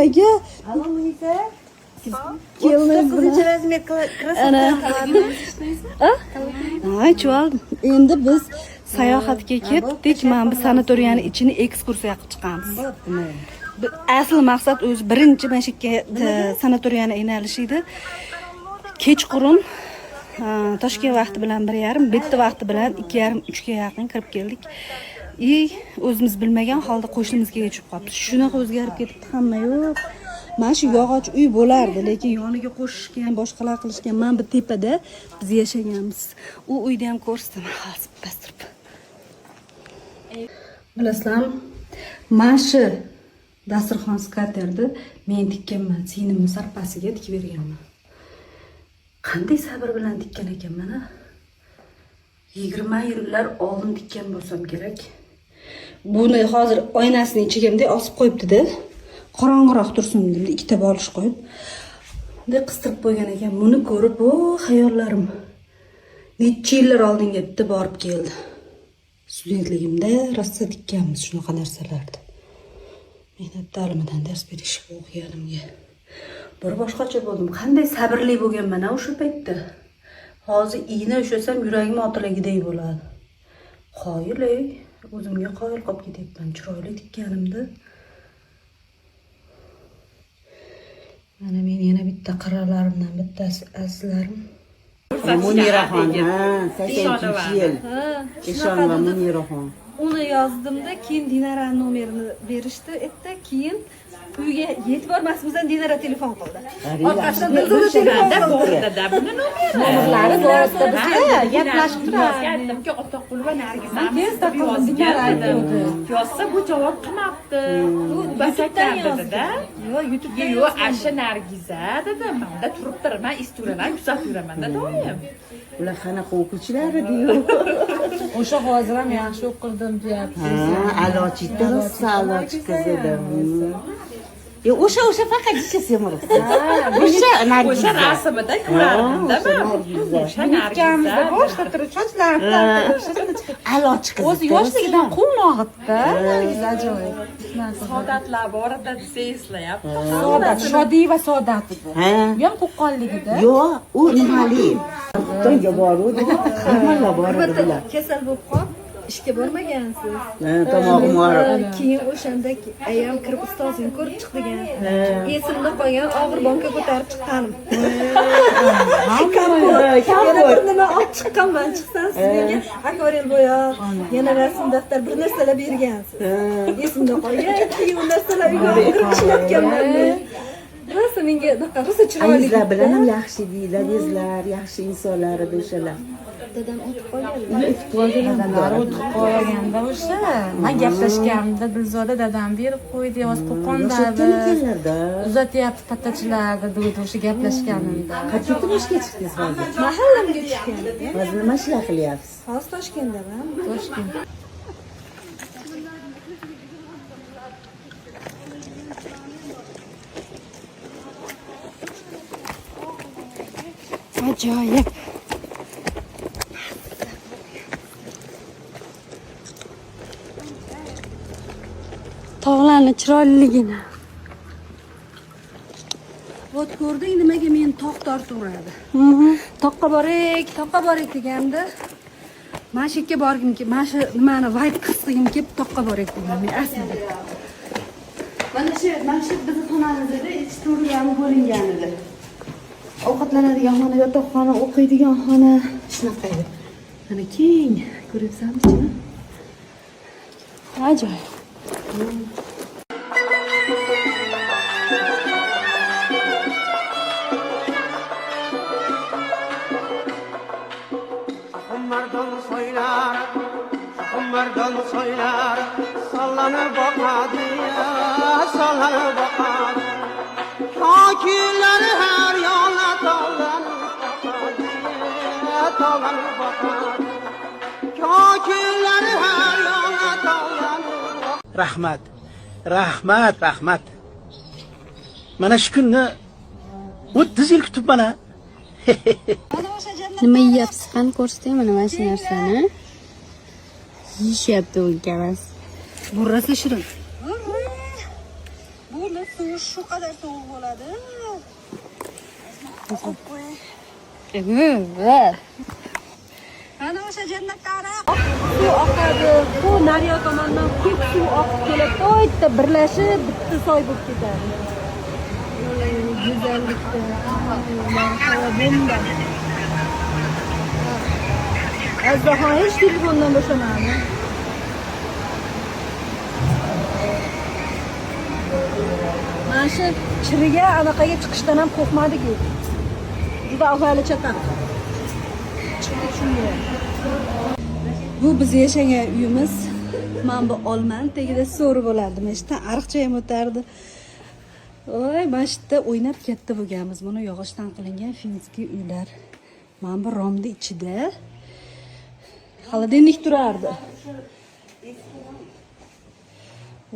aka. Алло, Luisa. Keliniz bilan. размер Ha, chuval. Endi biz sayohatga ketdik. Men bu sanatoriyani ichini ekskursiya qilib chiqamiz. Asl maqsad o'zi birinchi mana shu yerga sanatoriyani aynalish edi. Kechqurun Toshkent vaqti bilan 1:30, bitta vaqti bilan 2:30, 3 ga yaqin kirib keldik. O'zimiz bilmagan holda qo'shnimizga yechib qolibdi. Shunaqa o'zgarib ketibdi hamma yo'q. Mana shu yog'och uy bo'lardi, lekin yoniga qo'shishgan, boshqalar qilishgan. Men bu tepada biz yashaganmiz. U uyda ham ko'rsatdim. Hozir pastirib. Bilasizlarmi? Mana shu dasturxon skaterni men tikkanman, sinimni sarpasiga tikib berganman. Qanday sabr bilan tikkan ekanman a? 20 yillar oldin tikkan bo'lsam kerak. Buni hozir oynasining ichiga bunday osib qo'yibdi-da. Qorong'iroq tursin deb ikkita bolish qo'yib, bunday qistirib qo'ygan ekan. Buni ko'rib, xayollarim necha yillar oldinga bitta borib keldi. Studentligimda rosa tikkanmiz shunaqa narsalarni. Mehnat ta'limidan dars berishib o'qiganimga bir boshqacha bo'ldim. Qanday sabrli bo'lganman o'sha paytda. Hozir igna ushlasam yuragim otilagiday bo'ladi. Qoyil, o'zimga qoyil qolib ketyapman. Chiroyli tikkanimda. Mana men yana bitta qarorlarimdan bittasi aslarim. Muniraxon, 82 yil. Eshonova Muniraxon. Uni yozdimda, keyin Dinara nomerini berishdi, keyin uyga yetib bormasmizdan Dinara telefon qildi. Orqasidan Dilzoda telefon qildi. Buni nomerlari borda bizga gaplashib turadi. Aytdimki, Otoqulova Nargiza tezda yozsa bu javob qilmabdi. Bu basakdan dedi-da. YouTube'da yo'q, Asha Nargiza dedi. Menda turibdir, men isturaman, kuzatib yuraman-da doim. Ular qanaqa o'quvchilar edi-yu. O'sha hozir ham yaxshi o'qirdim deyapsiz. A'lochi, rosa a'lochi qiz edi. O'sha faqat ichsa semirib. O'sha Nargiza. O'sha rasmida ko'rardim-da men. O'sha Nargiza boshqa turib sochlarini a'lochi qiz. O'zi yoshligidan quvnoqdi. Nargiza ajoyib. Saodatlar bor edi, eslayapti. Saodat, Shodiyeva Saodat edi. Bu ham qo'qonligida. Yo'q, u nimali. Xitoyga boruvdi. Nimalar bor edilar. Kasal bo'lib qolib, ishga bormagansiz. Tomog'im og'rib. Keyin o'shanda ayam kirib ustozini ko'rib chiqdigan. Esimda qolgan og'ir banka ko'tarib chiqqanim. Yana bir nima olib chiqqanman, chiqsam sizga akvarel bo'yoq, yana rasm daftar bir narsalar bergansiz. Esimda qolgan, keyin u narsalar uyga kirib chiqayotganman. Rosa menga rosa chiroyli. Ayizlar bilan ham yaxshi deydilar, bezlar, yaxshi insonlar edi o'shalar. Dadam o'tib qolgan. O'tib qolganlar, o'tib qolganda o'sha. Men gaplashganimda Dilzoda dadam berib qo'ydi, yoz Qo'qondagi. Uzatyapti pattachilarda dedi o'sha gaplashganimda. Qachon turishga chiqdingiz hozir? Mahallamga tushgan. Hozir nima ishlar qilyapsiz? Hozir Toshkentdaman. Toshkent. Ajoyib. Tog'larning chiroyliligini. Vot ko'rding nimaga meni tog' tortaveradi. Toqqa borak deganda, mana shu yerga borgim kelib, mana shu nimani vibe qistigim kelib toqqa borak degan men aslida. Mana shu bizni xonamizda ichki to'rgani bo'lingan edi. Ovqatlanadigan xona, yotoqxona, o'qiydigan xona shunaqa edi. Mana keng, ko'ryapsanmi? Ajoyib. Mardon soylar sallanıp bakadı ya, sallanıp bakadı. Kakiler her yana dolanıp bakadı ya, dolanıp bakadı. Kakiler her yana dolanıp bakadı. Rahmat. Mana shu kunni 30 yil kutib mana. Nima yeyapsiz? Qani ko'rsating mana shu narsani. Yeyapti u ikkalasi. Bu rosa shirin. Bu suvi shu qadar sovuq bo'ladi. Ana o'sha jannatqara suv oqadi. Bu Nariyo tomondan ko'p suv oqib kelib, to'yda birlashib bitta soy bo'lib ketadi. Go'zallikda. Marhaba bunda. Azdaho hech telefondan bo'shamadi. Mana shu chiriga anaqaga chiqishdan ham qo'rqmadik-ku. Juda avvali chatan. Bu biz yashagan uyimiz. Mana bu olmani tagida so'ri bo'lardi. Mana shu ariqcha ham o'tardi. Voy, mana shu yerda o'ynab katta bo'lganmiz. Buni yog'ochdan qilingan finskiy uylar. Mana bu romni ichida xolodilnik turardi.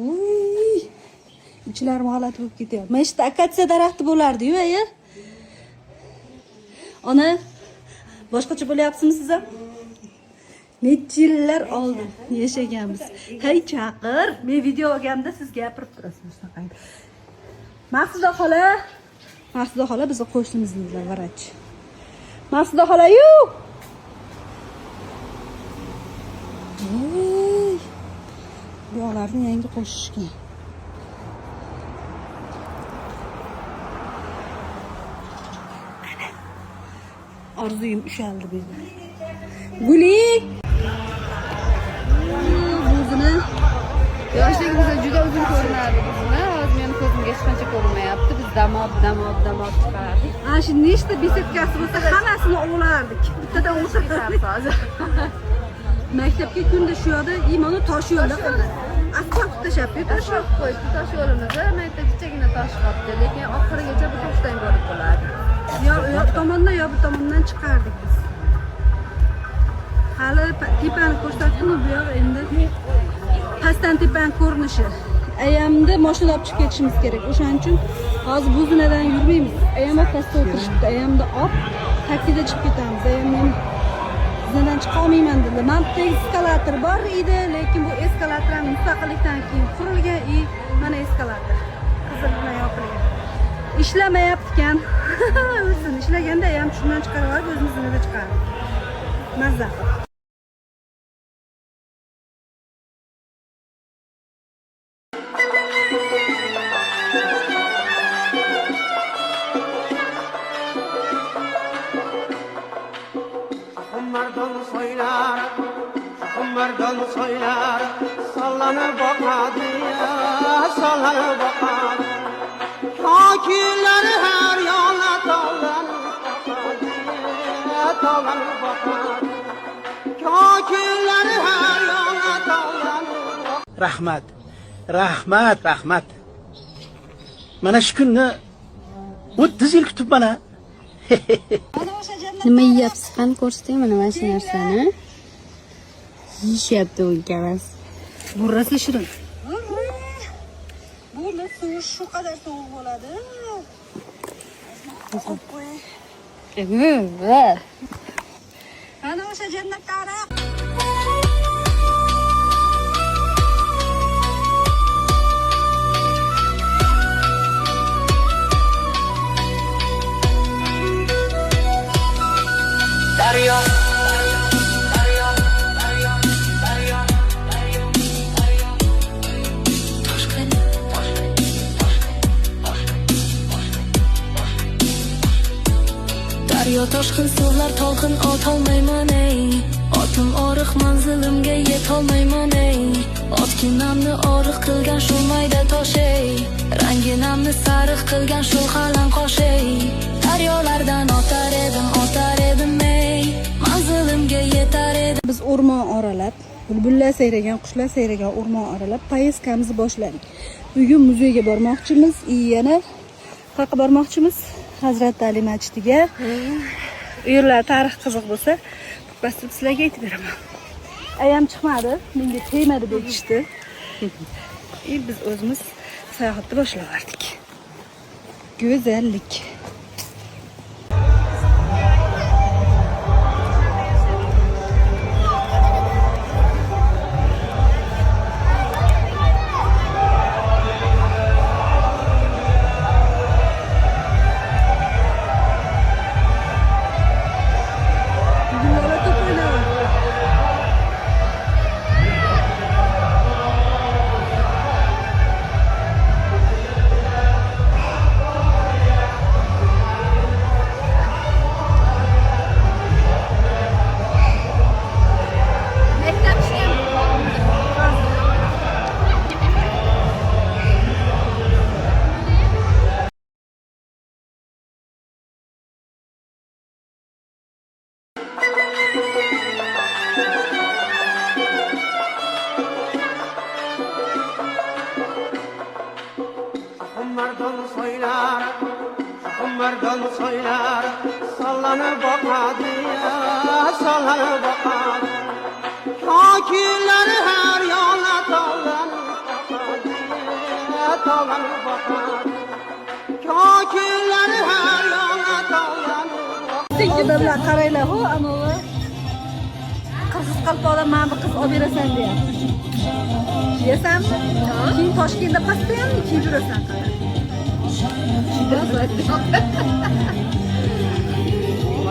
Uy, ichlarim g'alati bo'lib ketyapti. Mana shu yerda akatsiya daraxti bo'lardi-yu, aya. Ona, boshqacha bo'lyapsizmi siz ham? Necha yillar oldin yashaganmiz. Hey chaqir, men video olganimda siz gapirib turasiz. Maqsuda xola bizni qo'shnimizlar, varach. Maqsuda xola-yu. Bu yoqlarni yangi qo'shishgan. Orzuyim ushaldi bu. Guli. Buzini Yoshligimizda juda uzun ko'rinardi bizni. Hozir meni ko'zimga hech qancha ko'rinmayapti. Biz damob chiqardik. ana shu nechta besetkasi bo'lsa hammasini ovlardik. Bittadan o'sirdik hozir. Maktabga kunda shu yoqda imoni tosh yo'lda qoldi. Asfalt tashlab Tosh qo'ydi. Tosh yo'limizda mayda kichkina tosh qoldi, lekin oxirigacha bu toshdan borib bo'ladi. yo tomondan yo bu tomondan chiqardik biz. Hali tepani ko'rsatdim, bu yoq endi pastdan tepani ko'rinishi. Ayamda mashina olib chiqib ketishimiz kerak. O'shaning uchun hozir buzinadan yurmaymiz. Ayam pastda o'tirishibdi. Ayamda olib taksida chiqib ketamiz. Ayamning buzinadan chiqa olmayman dedi. Mana eskalator bor edi, lekin bu eskalator ham mustaqillikdan keyin qurilgan, mana eskalator. Qizil bilan yopilgan. Ishlamayapti-kan. O'zim ishlaganda ham shundan chiqarib olib o'zimizdan chiqardik. Mazza. Mardon soylar sallanıp bakadı ya, sallanıp bakadı. Kakiler her yana dolanıp bakadı ya, dolanıp bakadı. Kakiler her yana dolanıp bakadı. Rahmat. Mana shu kunni 30 yil kutib mana. Nima yeyapsiz? Qani ko'rsating mana shu narsani. Yeyapti u ikkalamiz. Burrasi shirin. Bu suvi shu qadar sovuq bo'ladi. Ana o'sha jannatqara. Daryo. Daryo toshqin suvlar to'lqin otolmayman ey. Otim oriq manzilimga yetolmayman ey. Otginamni oriq qilgan shu mayda tosh ey. Ranginamni sariq qilgan shu qalam qosh ey. Daryolardan otar edim ey. Manzilimga yetar edim. Biz o'rmon oralab, bulbullar sayragan, qushlar sayragan o'rmon oralab poyezdkamizni boshladik. Bugun muzeyga bormoqchimiz, yana qayerga bormoqchimiz? Hazrat Ali masjidiga. U yerlar tarix qiziq bo'lsa, bosib sizlarga aytib beraman. Ayam chiqmadi, menga tegmadi deyishdi. Biz o'zimiz sayohatni boshladik. Go'zallik. soylar Ömürden soylar sallanıp bakadı ya sallanıp bakadı Kakiler her yana tavlanıp bakadı ya tavlanıp bakadı Kakiler her yana tavlanıp Odamlar qaranglar, ho, anavi qirg'iz qalpoqdan mana bu qiz olib berasan deyapti. Kiyasanmi? Keyin Toshkentda pastda ham kiyib yurasan qara.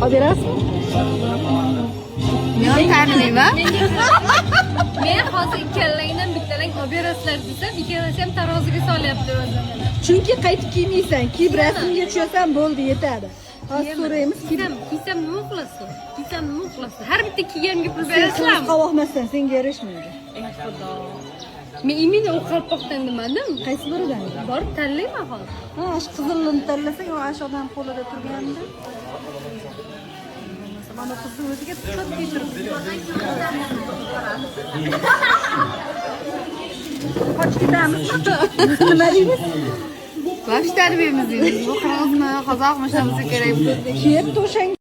Olib berasizmi? Men taniyman. Men hozir ikkalangdan bittalang olib berasizlar desam, ikkalasi ham taroziga solyapti o'zini. Chunki qaytib kiymaysan, kiyib rasmga tushasan, bo'ldi, yetadi. Hozir so'raymiz, Kiysam nima qilasizlar? Kiysam nima qilasizlar? Har bitta kiyganimga pul sen berasizlarmi? qovoqmasdan senga yarashmaydi. Ey xudo. Men imini u qalpoqdan demadim. Qaysi biridan? Borib tanlayman hozir. Ha, shu qizilni tanlasang, o ash odam qo'lida turganda. Mana qizni o'ziga tushib kiydirib. Qochib ketamiz. Nima deymiz? Baş terbiyemiz deymiz. Bu qirg'izmi, qozoqmi, shamsi kerak. Kiyib to'shang.